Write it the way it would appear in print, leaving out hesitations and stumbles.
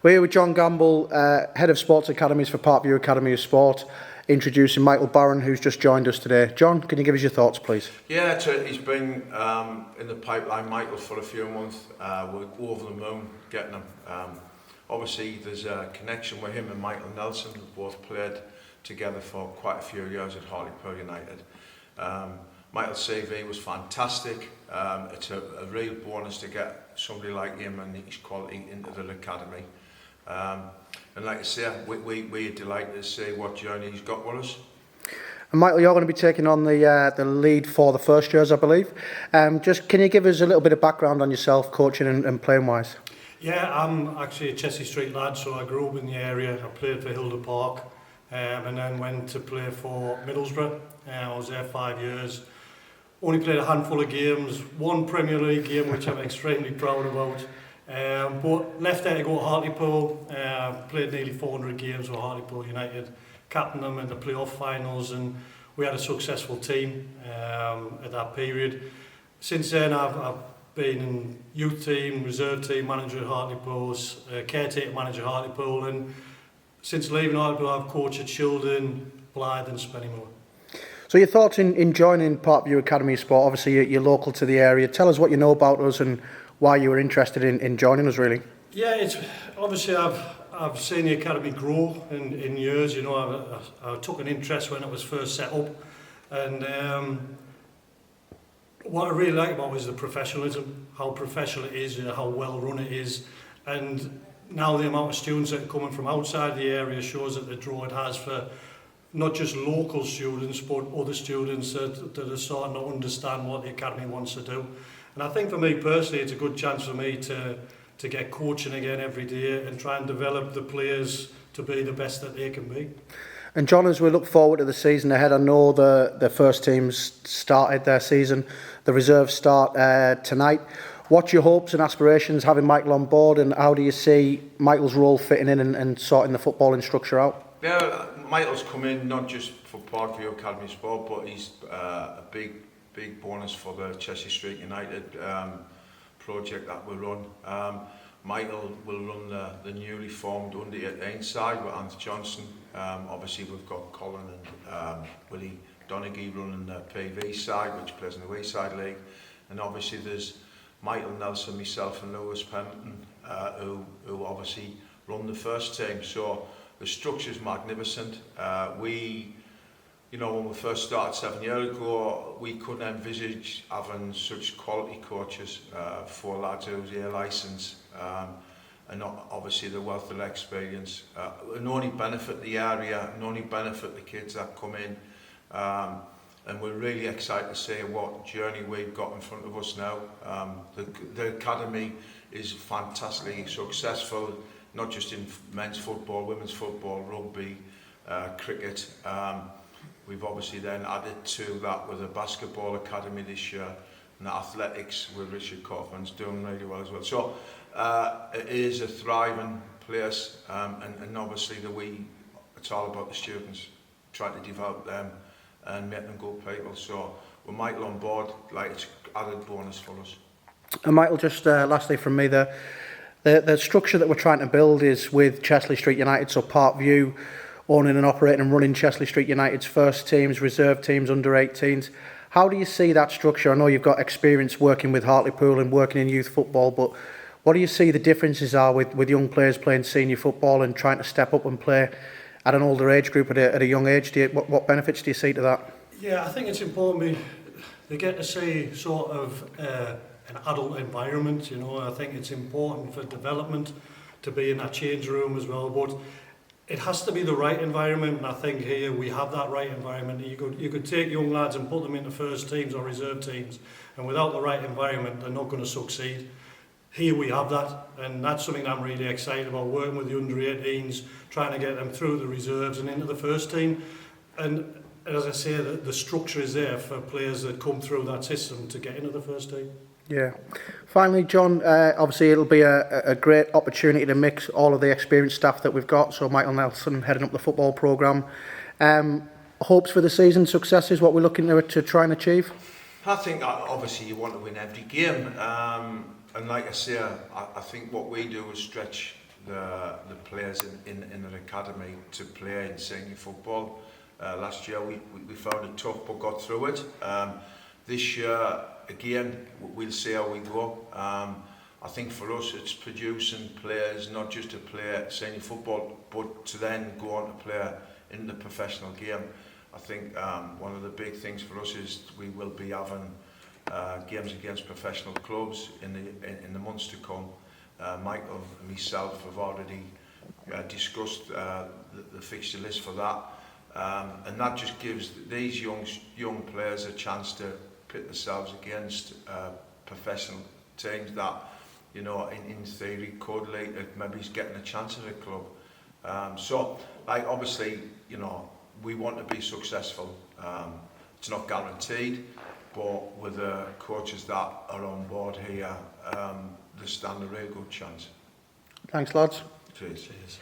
We're here with John Gamble, Head of Sports Academies for Parkview Academy of Sport, introducing Michael Barron, who's just joined us today. John, can you give us your thoughts, please? Yeah, he's been in the pipeline, Michael, for a few months. We're over the moon getting him. Obviously, there's a connection with him and Michael Nelson, who both played together for quite a few years at Hartlepool United. Michael's CV was fantastic. It's a real bonus to get somebody like him and his quality into the academy. And like I say, we're delighted to see what journey he's got with us. And Michael, you're going to be taking on the lead for the first years, I believe. Just can you give us a little bit of background on yourself, coaching and playing wise? Yeah, I'm actually a Chelsea Street lad, so I grew up in the area. I played for Hilda Park and then went to play for Middlesbrough. I was there 5 years. Only played a handful of games, one Premier League game which I'm extremely proud about. But left there to go to Hartlepool, played nearly 400 games with Hartlepool United, captained them in the playoff finals, and we had a successful team at that period. Since then I've been in youth team, reserve team manager at Hartlepool, caretaker manager at Hartlepool, and since leaving Hartlepool I've coached at Shildon, Blythe and Spennymoor. So your thoughts in joining Parkview Academy of Sport? Obviously you're local to the area. Tell us what you know about us and why you were interested in joining us, really. Yeah, it's obviously I've seen the academy grow in years. You know, I took an interest when it was first set up, and what I really like about it is the professionalism, how professional it is, how well run it is, and now the amount of students that are coming from outside the area shows that the draw it has for not just local students but other students that are starting to understand what the academy wants to do. And I think for me personally it's a good chance for me to get coaching again every day and try and develop the players to be the best that they can be. And John, as we look forward to the season ahead, I know the first team's started their season, the reserves start tonight. What's your hopes and aspirations having Michael on board, and how do you see Michael's role fitting in and sorting the footballing structure out? Yeah, Michael's come in not just for Parkview Academy Sport, but he's a big bonus for the Chelsea Street United project that we run. Michael will run the newly formed under-18 side with Anth Johnson. Obviously we've got Colin and Willie Donaghy running the PV side, which plays in the Wayside League. And obviously there's Michael Nelson, myself and Lewis Pemberton, who obviously run the first team. So the structure's magnificent. You know, when we first started 7 years ago, we couldn't envisage having such quality coaches, 4 lads who's A licence, and obviously the wealth of experience, and only benefit the area, and only benefit the kids that come in. And we're really excited to see what journey we've got in front of us now. The academy is fantastically successful, not just in men's football, women's football, rugby, cricket. We've obviously then added to that with the basketball academy this year, and the athletics with Richard Kaufman's doing really well as well. So it is a thriving place, and obviously it's all about the students, trying to develop them and make them good people. So with Michael on board, like, it's added bonus for us. And Michael, just lastly from me, the structure that we're trying to build is with Chesley Street United, so Parkview owning and operating and running Chesley Street United's first teams, reserve teams, under-18s. How do you see that structure? I know you've got experience working with Hartlepool and working in youth football, but what do you see the differences are with young players playing senior football and trying to step up and play at an older age group at a young age? What benefits do you see to that? Yeah, I think it's important they get to see sort of an adult environment. You know, I think it's important for development to be in that change room as well, but it has to be the right environment, and I think here we have that right environment. You could take young lads and put them into first teams or reserve teams, and without the right environment they're not going to succeed. Here we have that, and that's something I'm really excited about, working with the under-18s, trying to get them through the reserves and into the first team. And as I say, the structure is there for players that come through that system to get into the first team. Yeah. Finally, John, obviously it'll be a great opportunity to mix all of the experienced staff that we've got. So Michael Nelson heading up the football programme. Hopes for the season, successes, what we're looking to try and achieve? I think obviously you want to win every game. And like I say, I think what we do is stretch the players in the academy to play in senior football. Last year we found it tough but got through it. This year again we'll see how we go. I think for us it's producing players not just to play senior football but to then go on to play in the professional game. I think one of the big things for us is we will be having games against professional clubs in the months to come. Michael and myself have already discussed the fixture list for that, and that just gives these young players a chance to pit themselves against professional teams that, you know, in theory could lead to maybe he's getting a chance at a club. So, like, obviously, you know, we want to be successful. It's not guaranteed, but with the coaches that are on board here, they stand a real good chance. Thanks, lads. Cheers. Cheers.